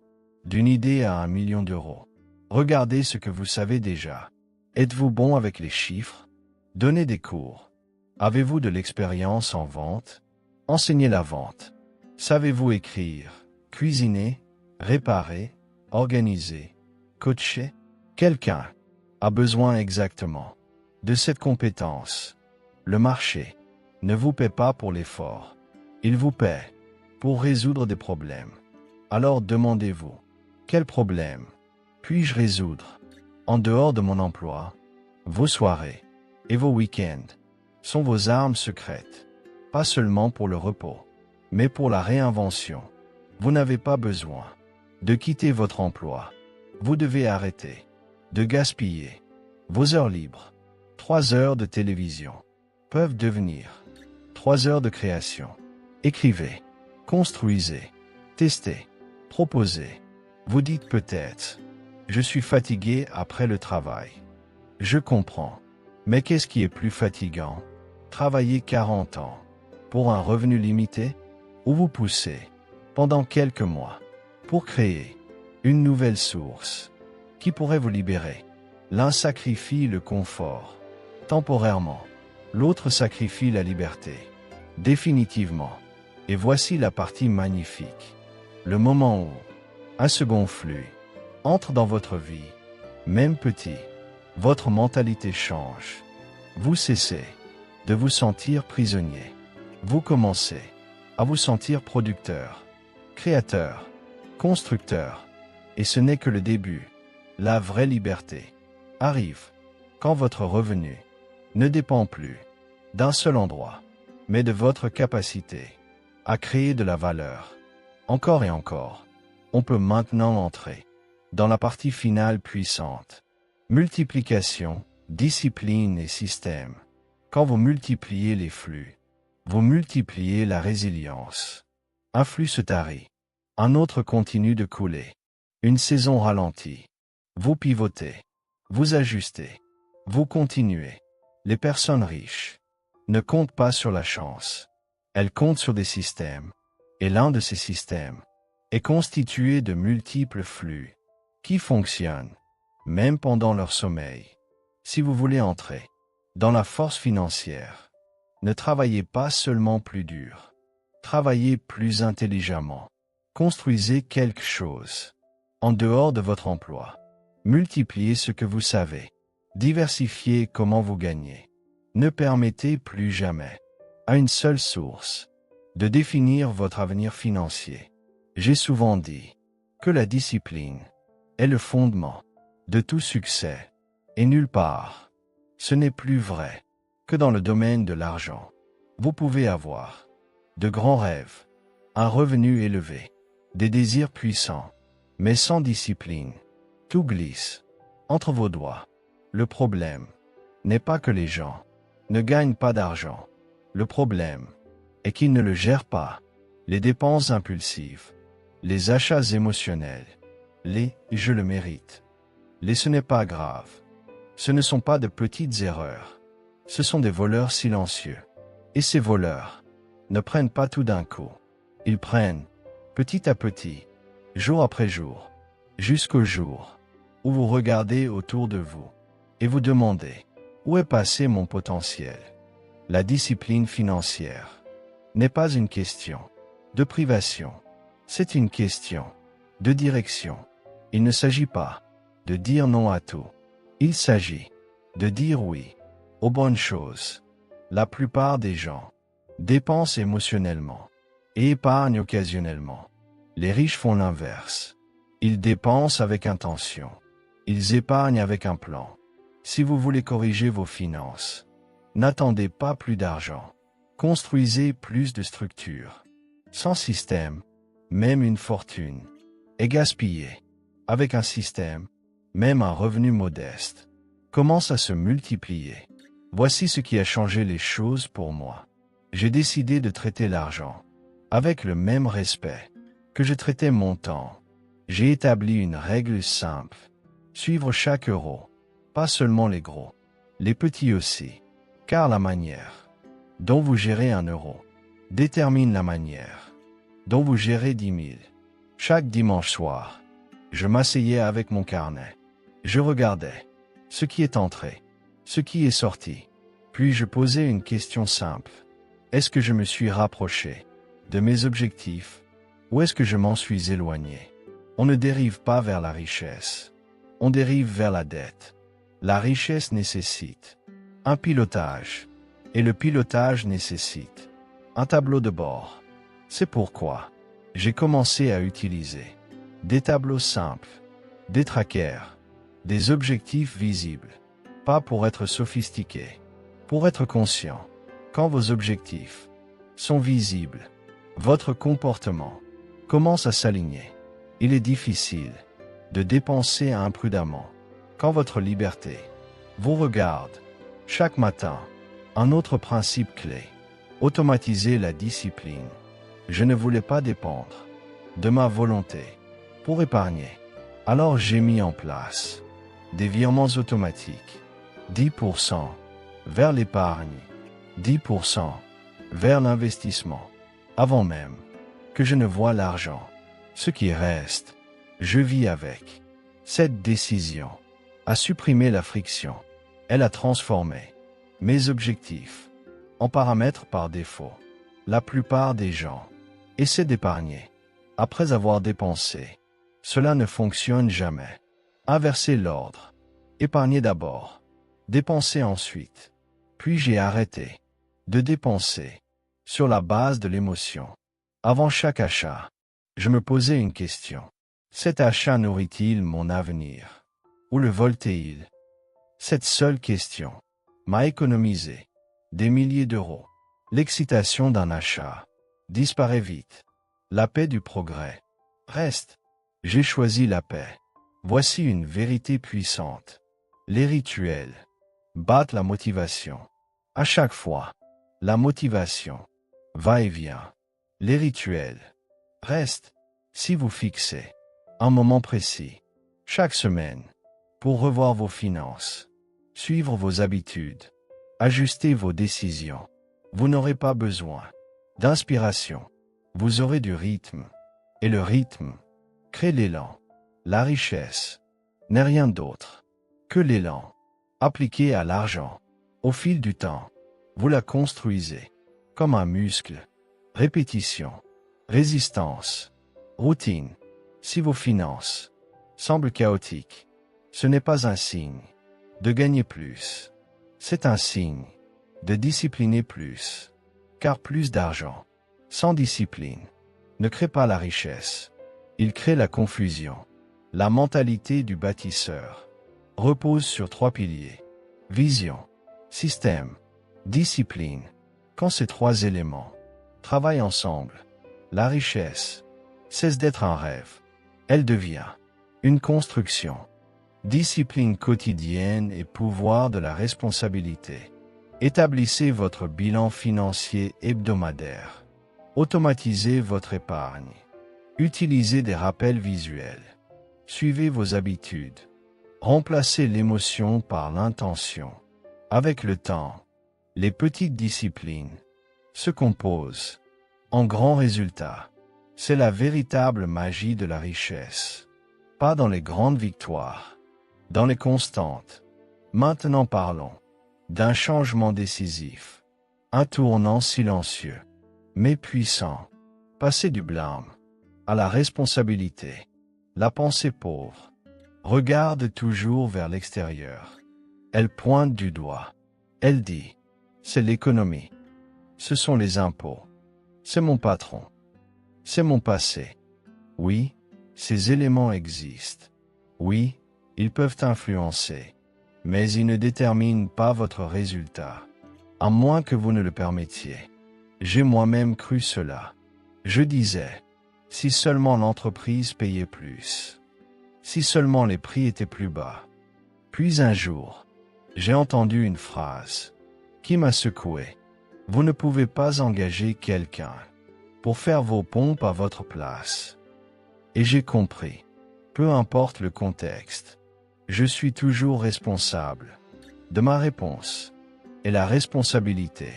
d'une idée à 1 million d'euros. Regardez ce que vous savez déjà. Êtes-vous bon avec les chiffres? Donnez des cours. Avez-vous de l'expérience en vente? Enseignez la vente. Savez-vous écrire, cuisiner, réparer, organiser, coacher? Quelqu'un a besoin exactement de cette compétence. Le marché ne vous paie pas pour l'effort. Il vous paie pour résoudre des problèmes. Alors demandez-vous, quel problème puis-je résoudre? En dehors de mon emploi, vos soirées et vos week-ends sont vos armes secrètes, pas seulement pour le repos, mais pour la réinvention. Vous n'avez pas besoin de quitter votre emploi. Vous devez arrêter de gaspiller vos heures libres. 3 heures de télévision peuvent devenir 3 heures de création. Écrivez, construisez, testez, proposez. Vous dites peut-être, je suis fatigué après le travail. Je comprends. Mais qu'est-ce qui est plus fatigant? Travailler 40 ans pour un revenu limité ou vous poussez pendant quelques mois pour créer une nouvelle source qui pourrait vous libérer. L'un sacrifie le confort temporairement, l'autre sacrifie la liberté définitivement. Et voici la partie magnifique. Le moment où un second flux entre dans votre vie, même petit, votre mentalité change. Vous cessez de vous sentir prisonnier. Vous commencez à vous sentir producteur, créateur, constructeur. Et ce n'est que le début. La vraie liberté arrive quand votre revenu ne dépend plus d'un seul endroit, mais de votre capacité à créer de la valeur. Encore et encore, on peut maintenant entrer dans la partie finale puissante. Multiplication, discipline et système. Quand vous multipliez les flux, vous multipliez la résilience. Un flux se tarit, un autre continue de couler. Une saison ralentit. Vous pivotez, vous ajustez, vous continuez. Les personnes riches ne comptent pas sur la chance. Elles comptent sur des systèmes. Et l'un de ces systèmes est constitué de multiples flux qui fonctionnent, même pendant leur sommeil. Si vous voulez entrer dans la force financière, ne travaillez pas seulement plus dur. Travaillez plus intelligemment. Construisez quelque chose en dehors de votre emploi. Multipliez ce que vous savez. Diversifiez comment vous gagnez. Ne permettez plus jamais à une seule source de définir votre avenir financier. J'ai souvent dit que la discipline est le fondement de tout succès, et nulle part. Ce n'est plus vrai que dans le domaine de l'argent. Vous pouvez avoir de grands rêves, un revenu élevé, des désirs puissants, mais sans discipline, tout glisse entre vos doigts. Le problème n'est pas que les gens ne gagnent pas d'argent. Le problème est qu'ils ne le gèrent pas. Les dépenses impulsives, les achats émotionnels, les « je le mérite ». Les « ce n'est pas grave ». Ce ne sont pas de petites erreurs. Ce sont des voleurs silencieux. Et ces voleurs ne prennent pas tout d'un coup. Ils prennent petit à petit, jour après jour, jusqu'au jour où vous regardez autour de vous et vous demandez « Où est passé mon potentiel ?» La discipline financière n'est pas une question de privation, c'est une question de direction. Il ne s'agit pas de dire non à tout. Il s'agit de dire oui aux bonnes choses. La plupart des gens dépensent émotionnellement et épargnent occasionnellement. Les riches font l'inverse. Ils dépensent avec intention. Ils épargnent avec un plan. Si vous voulez corriger vos finances, n'attendez pas plus d'argent. Construisez plus de structures. Sans système, même une fortune est gaspillée. Avec un système, même un revenu modeste commence à se multiplier. Voici ce qui a changé les choses pour moi. J'ai décidé de traiter l'argent avec le même respect que je traitais mon temps. J'ai établi une règle simple. Suivre chaque euro, pas seulement les gros, les petits aussi, car la manière dont vous gérez un euro détermine la manière dont vous gérez 10 000. Chaque dimanche soir, je m'asseyais avec mon carnet. Je regardais ce qui est entré, ce qui est sorti. Puis je posais une question simple. Est-ce que je me suis rapproché de mes objectifs ou est-ce que je m'en suis éloigné? On ne dérive pas vers la richesse. On dérive vers la dette. La richesse nécessite un pilotage, et le pilotage nécessite un tableau de bord. C'est pourquoi j'ai commencé à utiliser des tableaux simples, des trackers, des objectifs visibles, pas pour être sophistiqué, pour être conscient. Quand vos objectifs sont visibles, votre comportement commence à s'aligner. Il est difficile de dépenser imprudemment quand votre liberté vous regarde. Chaque matin, un autre principe clé. Automatiser la discipline. Je ne voulais pas dépendre de ma volonté pour épargner. Alors j'ai mis en place des virements automatiques, 10% vers l'épargne, 10% vers l'investissement, avant même que je ne voie l'argent. Ce qui reste, je vis avec. Cette décision a supprimé la friction. Elle a transformé mes objectifs en paramètres par défaut. La plupart des gens essaient d'épargner après avoir dépensé. Cela ne fonctionne jamais. Inverser l'ordre. Épargner d'abord, dépenser ensuite. Puis j'ai arrêté de dépenser sur la base de l'émotion. Avant chaque achat, je me posais une question. Cet achat nourrit-il mon avenir? Ou le vole-t-il? Cette seule question m'a économisé des milliers d'euros. L'excitation d'un achat disparaît vite. La paix du progrès reste. J'ai choisi la paix. Voici une vérité puissante. Les rituels battent la motivation. À chaque fois, la motivation va et vient. Les rituels restent. Si vous fixez un moment précis, chaque semaine, pour revoir vos finances, suivre vos habitudes, ajuster vos décisions, vous n'aurez pas besoin d'inspiration. Vous aurez du rythme. Et le rythme crée l'élan. La richesse n'est rien d'autre que l'élan appliqué à l'argent. Au fil du temps, vous la construisez comme un muscle. Répétition, résistance, routine. Si vos finances semblent chaotiques, ce n'est pas un signe de gagner plus. C'est un signe de discipliner plus. Car plus d'argent sans discipline ne crée pas la richesse. Il crée la confusion. La mentalité du bâtisseur repose sur 3 piliers. Vision, système, discipline. Quand ces 3 éléments travaillent ensemble, la richesse cesse d'être un rêve. Elle devient une construction. Discipline quotidienne et pouvoir de la responsabilité. Établissez votre bilan financier hebdomadaire. Automatisez votre épargne. Utilisez des rappels visuels. Suivez vos habitudes. Remplacez l'émotion par l'intention. Avec le temps, les petites disciplines se composent en grands résultats. C'est la véritable magie de la richesse. Pas dans les grandes victoires, dans les constantes. Maintenant parlons d'un changement décisif, un tournant silencieux, mais puissant. Passer du blâme à la responsabilité. La pensée pauvre regarde toujours vers l'extérieur. Elle pointe du doigt. Elle dit, c'est l'économie. Ce sont les impôts. C'est mon patron. C'est mon passé. Oui, ces éléments existent. Oui, ils peuvent influencer. Mais ils ne déterminent pas votre résultat. À moins que vous ne le permettiez. J'ai moi-même cru cela. Je disais, si seulement l'entreprise payait plus. Si seulement les prix étaient plus bas. Puis un jour, j'ai entendu une phrase qui m'a secoué. Vous ne pouvez pas engager quelqu'un pour faire vos pompes à votre place. Et j'ai compris. Peu importe le contexte, je suis toujours responsable de ma réponse. Et la responsabilité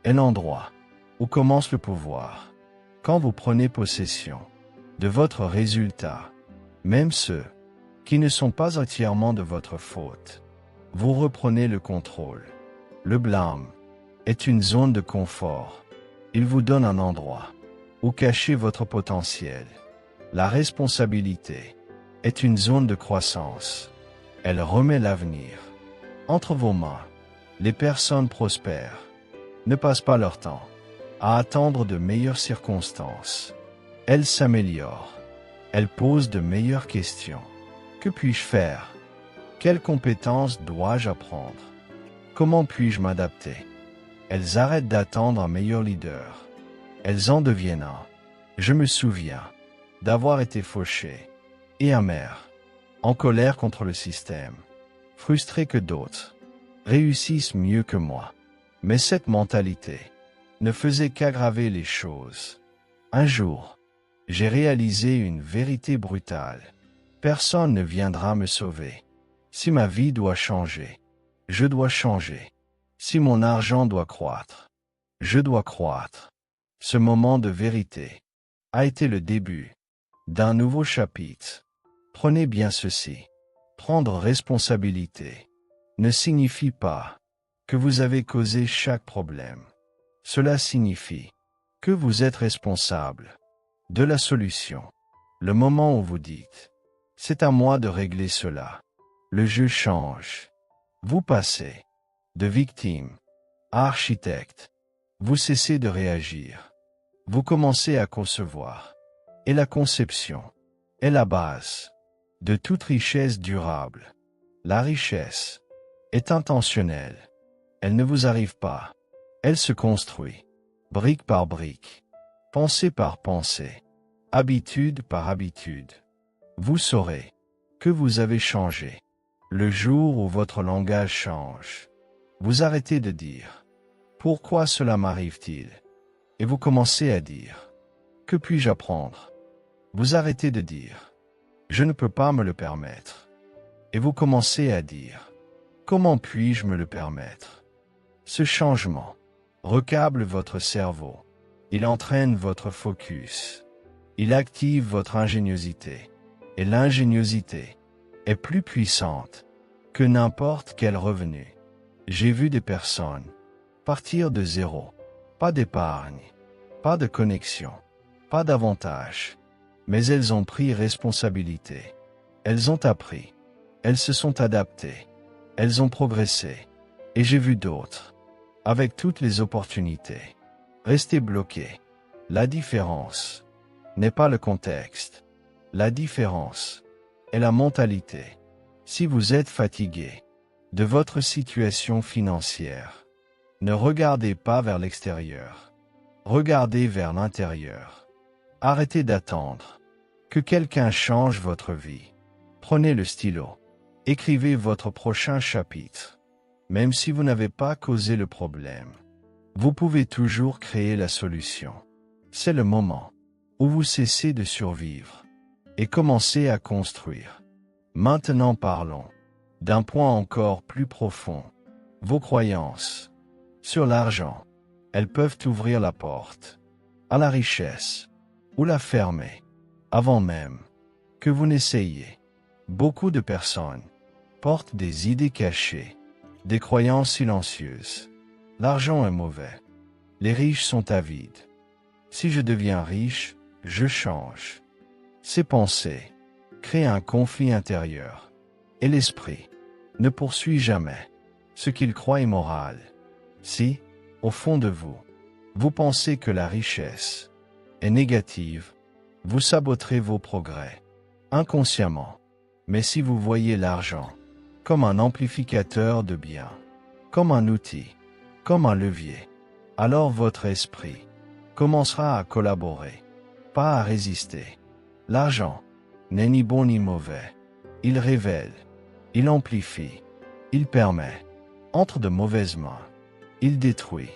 est l'endroit où commence le pouvoir. Quand vous prenez possession de votre résultat, même ceux qui ne sont pas entièrement de votre faute, vous reprenez le contrôle. Le blâme est une zone de confort. Il vous donne un endroit où cacher votre potentiel. La responsabilité est une zone de croissance. Elle remet l'avenir entre vos mains. Les personnes prospères ne passent pas leur temps à attendre de meilleures circonstances. Elles s'améliorent. Elles posent de meilleures questions. Que puis-je faire? Quelles compétences dois-je apprendre? Comment puis-je m'adapter? Elles arrêtent d'attendre un meilleur leader. Elles en deviennent un. Je me souviens d'avoir été fauché et amer, en colère contre le système, frustré que d'autres réussissent mieux que moi. Mais cette mentalité ne faisait qu'aggraver les choses. Un jour, j'ai réalisé une vérité brutale. Personne ne viendra me sauver. Si ma vie doit changer, je dois changer. Si mon argent doit croître, je dois croître. Ce moment de vérité a été le début d'un nouveau chapitre. Prenez bien ceci. Prendre responsabilité ne signifie pas que vous avez causé chaque problème. Cela signifie que vous êtes responsable de la solution. Le moment où vous dites « c'est à moi de régler cela », le jeu change. Vous passez de victime à architecte. Vous cessez de réagir. Vous commencez à concevoir. Et la conception est la base de toute richesse durable. La richesse est intentionnelle. Elle ne vous arrive pas. Elle se construit, brique par brique, pensée par pensée, habitude par habitude. Vous saurez que vous avez changé le jour où votre langage change. Vous arrêtez de dire « Pourquoi cela m'arrive-t-il » et vous commencez à dire « Que puis-je apprendre » Vous arrêtez de dire « Je ne peux pas me le permettre » et vous commencez à dire « Comment puis-je me le permettre » Ce changement recable votre cerveau. Il entraîne votre focus. Il active votre ingéniosité. Et l'ingéniosité est plus puissante que n'importe quel revenu. J'ai vu des personnes partir de zéro. Pas d'épargne, pas de connexion, pas d'avantage. Mais elles ont pris responsabilité. Elles ont appris. Elles se sont adaptées. Elles ont progressé. Et j'ai vu d'autres avec toutes les opportunités rester bloqués. La différence n'est pas le contexte. La différence est la mentalité. Si vous êtes fatigué de votre situation financière, ne regardez pas vers l'extérieur. Regardez vers l'intérieur. Arrêtez d'attendre que quelqu'un change votre vie. Prenez le stylo. Écrivez votre prochain chapitre. Même si vous n'avez pas causé le problème, vous pouvez toujours créer la solution. C'est le moment où vous cessez de survivre et commencez à construire. Maintenant parlons d'un point encore plus profond. Vos croyances sur l'argent. Elles peuvent ouvrir la porte à la richesse ou la fermer avant même que vous n'essayiez. Beaucoup de personnes portent des idées cachées, des croyances silencieuses. L'argent est mauvais. Les riches sont avides. Si je deviens riche, je change. Ces pensées créent un conflit intérieur. Et l'esprit ne poursuit jamais ce qu'il croit immoral. Si, au fond de vous, vous pensez que la richesse est négative, vous saboterez vos progrès, inconsciemment. Mais si vous voyez l'argent comme un amplificateur de bien, comme un outil, comme un levier, alors votre esprit commencera à collaborer, pas à résister. L'argent n'est ni bon ni mauvais. Il révèle, il amplifie, il permet. Entre de mauvaises mains, il détruit.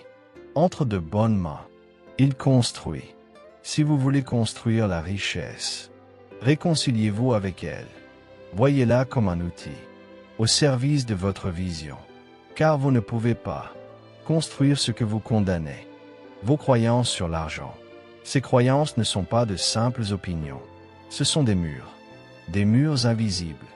Entre de bonnes mains, il construit. Si vous voulez construire la richesse, réconciliez-vous avec elle. Voyez-la comme un outil au service de votre vision, car vous ne pouvez pas construire ce que vous condamnez. Vos croyances sur l'argent. Ces croyances ne sont pas de simples opinions. Ce sont des murs invisibles,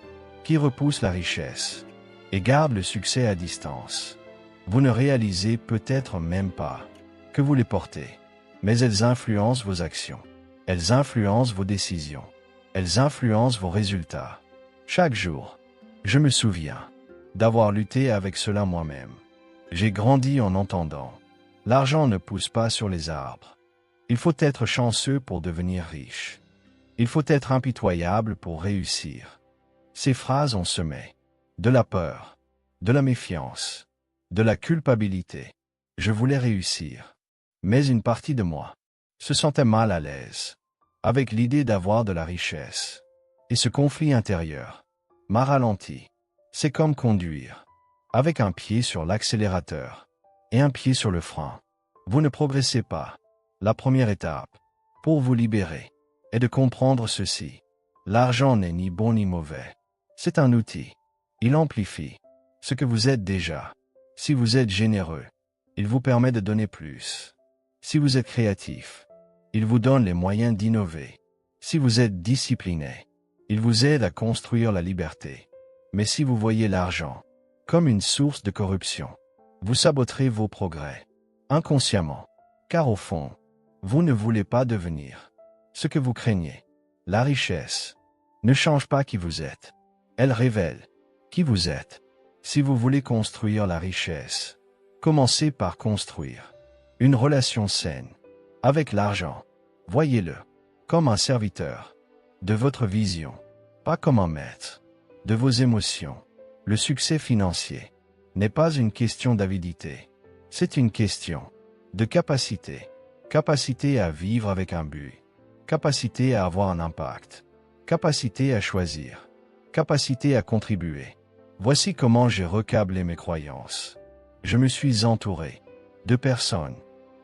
qui repoussent la richesse et gardent le succès à distance. Vous ne réalisez peut-être même pas que vous les portez, mais elles influencent vos actions. Elles influencent vos décisions. Elles influencent vos résultats. Chaque jour, je me souviens d'avoir lutté avec cela moi-même. J'ai grandi en entendant « L'argent ne pousse pas sur les arbres. Il faut être chanceux pour devenir riche. Il faut être impitoyable pour réussir. » Ces phrases ont semé de la peur, de la méfiance, de la culpabilité. Je voulais réussir. Mais une partie de moi se sentait mal à l'aise avec l'idée d'avoir de la richesse. Et ce conflit intérieur m'a ralenti. C'est comme conduire avec un pied sur l'accélérateur et un pied sur le frein. Vous ne progressez pas. La première étape pour vous libérer est de comprendre ceci. L'argent n'est ni bon ni mauvais. C'est un outil. Il amplifie ce que vous êtes déjà. Si vous êtes généreux, il vous permet de donner plus. Si vous êtes créatif, il vous donne les moyens d'innover. Si vous êtes discipliné, il vous aide à construire la liberté. Mais si vous voyez l'argent comme une source de corruption, vous saboterez vos progrès, inconsciemment, car au fond, vous ne voulez pas devenir ce que vous craignez. La richesse ne change pas qui vous êtes. Elle révèle qui vous êtes. Si vous voulez construire la richesse, commencez par construire une relation saine avec l'argent. Voyez-le comme un serviteur de votre vision, pas comme un maître de vos émotions. Le succès financier n'est pas une question d'avidité, c'est une question de capacité. Capacité à vivre avec un but, capacité à avoir un impact, capacité à choisir, capacité à contribuer. Voici comment j'ai recablé mes croyances. Je me suis entouré de personnes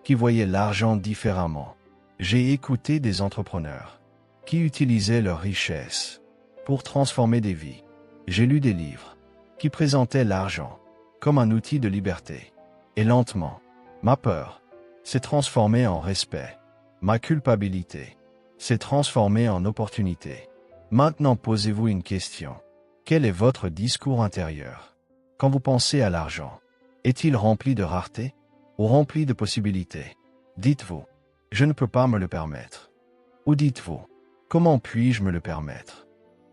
qui voyaient l'argent différemment. J'ai écouté des entrepreneurs qui utilisaient leur richesse pour transformer des vies. J'ai lu des livres qui présentaient l'argent comme un outil de liberté. Et lentement, ma peur s'est transformée en respect. Ma culpabilité s'est transformée en opportunité. Maintenant posez-vous une question. Quel est votre discours intérieur? Quand vous pensez à l'argent, est-il rempli de rareté ou rempli de possibilités? Dites-vous, je ne peux pas me le permettre. Ou dites-vous, comment puis-je me le permettre?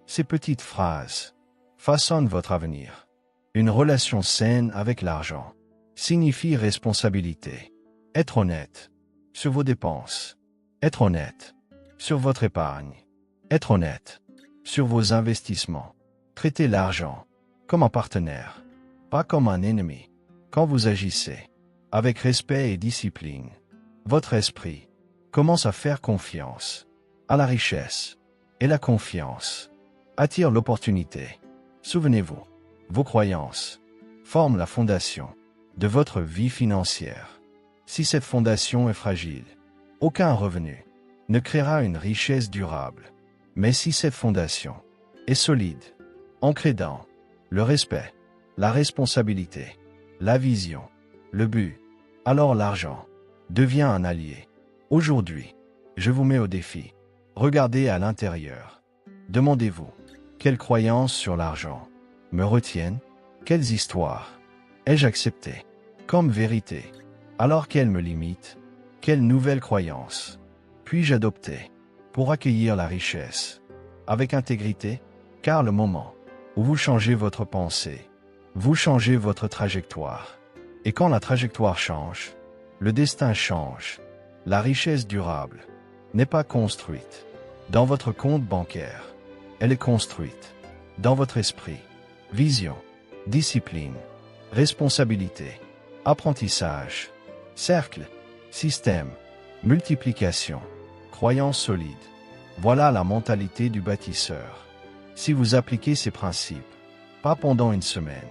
Ces petites phrases façonnent votre avenir. Une relation saine avec l'argent signifie responsabilité. Être honnête sur vos dépenses. Être honnête sur votre épargne. Être honnête sur vos investissements. Traitez l'argent comme un partenaire, pas comme un ennemi. Quand vous agissez avec respect et discipline, votre esprit commence à faire confiance à la richesse. Et la confiance attire l'opportunité. Souvenez-vous, vos croyances forment la fondation de votre vie financière. Si cette fondation est fragile, aucun revenu ne créera une richesse durable. Mais si cette fondation est solide, ancrée dans le respect, la responsabilité, la vision, le but, alors l'argent devient un allié. Aujourd'hui, je vous mets au défi. Regardez à l'intérieur. Demandez-vous, quelles croyances sur l'argent me retiennent? Quelles histoires ai-je acceptées comme vérité alors qu'elles me limitent? Quelles nouvelles croyances puis-je adopter pour accueillir la richesse avec intégrité? Car le moment où vous changez votre pensée, vous changez votre trajectoire. Et quand la trajectoire change, le destin change. La richesse durable n'est pas construite dans votre compte bancaire. Elle est construite dans votre esprit. Vision, discipline, responsabilité, apprentissage, cercle, système, multiplication, croyance solide. Voilà la mentalité du bâtisseur. Si vous appliquez ces principes, pas pendant une semaine,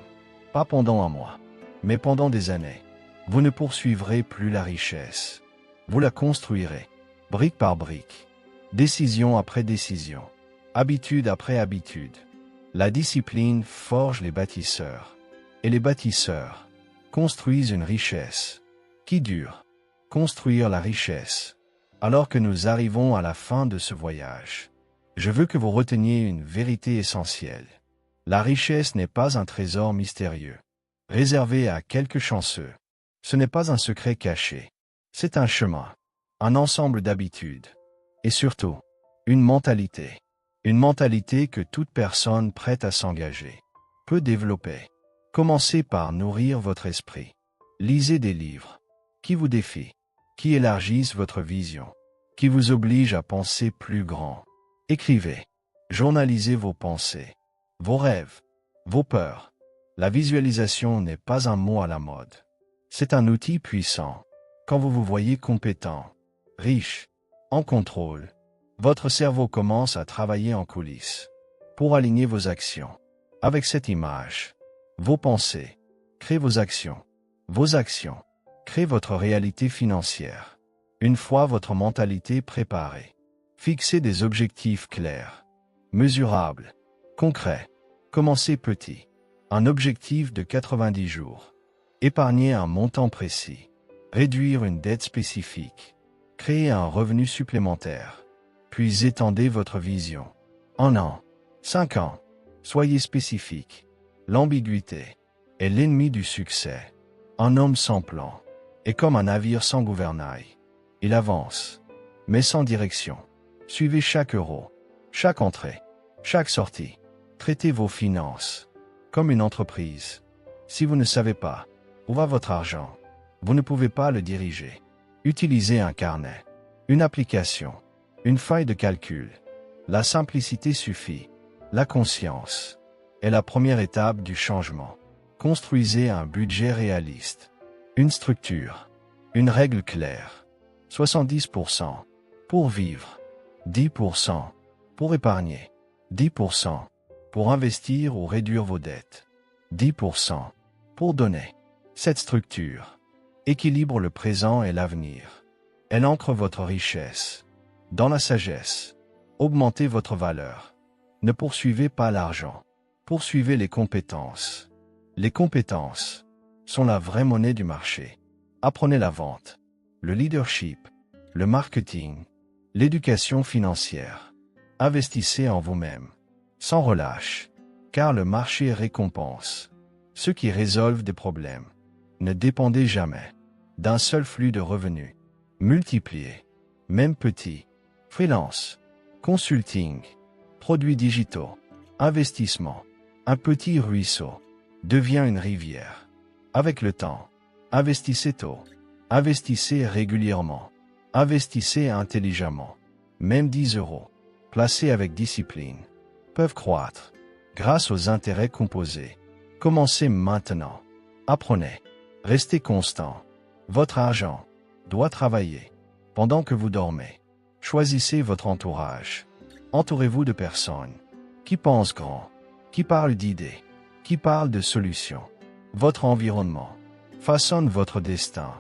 pas pendant un mois, mais pendant des années, vous ne poursuivrez plus la richesse. Vous la construirez, brique par brique, décision après décision, habitude après habitude. La discipline forge les bâtisseurs, et les bâtisseurs construisent une richesse qui dure. Construire la richesse. Alors que nous arrivons à la fin de ce voyage, je veux que vous reteniez une vérité essentielle. La richesse n'est pas un trésor mystérieux, réservé à quelques chanceux. Ce n'est pas un secret caché. C'est un chemin, un ensemble d'habitudes, et surtout, une mentalité. Une mentalité que toute personne prête à s'engager peut développer. Commencez par nourrir votre esprit. Lisez des livres qui vous défient, qui élargissent votre vision, qui vous obligent à penser plus grand. Écrivez, journalisez vos pensées, vos rêves, vos peurs. La visualisation n'est pas un mot à la mode. C'est un outil puissant. Quand vous vous voyez compétent, riche, en contrôle, votre cerveau commence à travailler en coulisses pour aligner vos actions. Avec cette image, vos pensées créent vos actions. Vos actions créent votre réalité financière. Une fois votre mentalité préparée, fixez des objectifs clairs. mesurable, concret. Commencez petit. Un objectif de 90 jours. Épargner un montant précis. Réduire une dette spécifique. Créer un revenu supplémentaire. Puis étendez votre vision. 1 an. 5 ans. Soyez spécifique. L'ambiguïté est l'ennemi du succès. Un homme sans plan est comme un navire sans gouvernail. Il avance, mais sans direction. Suivez chaque euro, chaque entrée, chaque sortie. Traitez vos finances comme une entreprise. Si vous ne savez pas où va votre argent, vous ne pouvez pas le diriger. Utilisez un carnet, une application, une feuille de calcul. La simplicité suffit. La conscience est la première étape du changement. Construisez un budget réaliste, une structure, une règle claire. 70% pour vivre, 10% pour épargner, 10% pour investir ou réduire vos dettes, 10% pour donner. Cette structure équilibre le présent et l'avenir. Elle ancre votre richesse dans la sagesse. Augmentez votre valeur. Ne poursuivez pas l'argent. Poursuivez les compétences. Les compétences sont la vraie monnaie du marché. Apprenez la vente, le leadership, le marketing, l'éducation financière. Investissez en vous-même, sans relâche, car le marché récompense ceux qui résolvent des problèmes. Ne dépendez jamais d'un seul flux de revenus. Multipliez, même petit, freelance, consulting, produits digitaux, investissement. Un petit ruisseau devient une rivière. Avec le temps, investissez tôt, investissez régulièrement, investissez intelligemment. Même 10 euros, placés avec discipline, peuvent croître grâce aux intérêts composés. Commencez maintenant. Apprenez. Restez constant. Votre argent doit travailler pendant que vous dormez. Choisissez votre entourage. Entourez-vous de personnes qui pensent grand, qui parlent d'idées, qui parlent de solutions. Votre environnement façonne votre destin.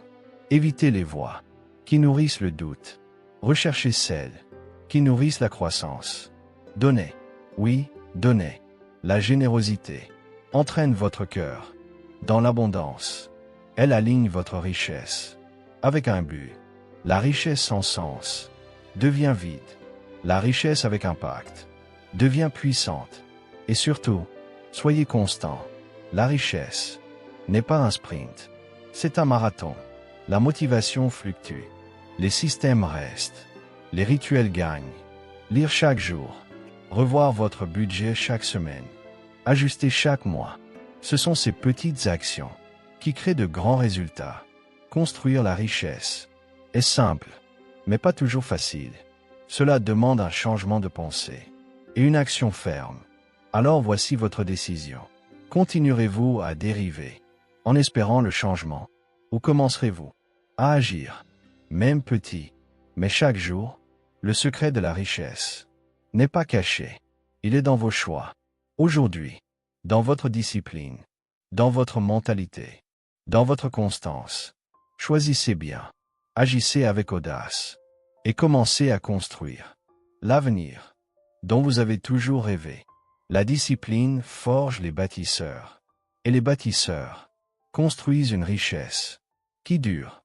Évitez les voies qui nourrissent le doute. Recherchez celles qui nourrissent la croissance. Donnez. Oui, donnez. La générosité entraîne votre cœur dans l'abondance. Elle aligne votre richesse avec un but. La richesse sans sens devient vide. La richesse avec impact devient puissante. Et surtout, soyez constant. La richesse n'est pas un sprint, c'est un marathon. La motivation fluctue. Les systèmes restent. Les rituels gagnent. Lire chaque jour. Revoir votre budget chaque semaine. Ajuster chaque mois. Ce sont ces petites actions qui créent de grands résultats. Construire la richesse est simple, mais pas toujours facile. Cela demande un changement de pensée et une action ferme. Alors voici votre décision. Continuerez-vous à dériver en espérant le changement ou commencerez-vous à agir, même petit, mais chaque jour? Le secret de la richesse n'est pas caché. Il est dans vos choix. Aujourd'hui, dans votre discipline, dans votre mentalité, dans votre constance. Choisissez bien, agissez avec audace et commencez à construire l'avenir dont vous avez toujours rêvé. La discipline forge les bâtisseurs et les bâtisseurs construisent une richesse qui dure.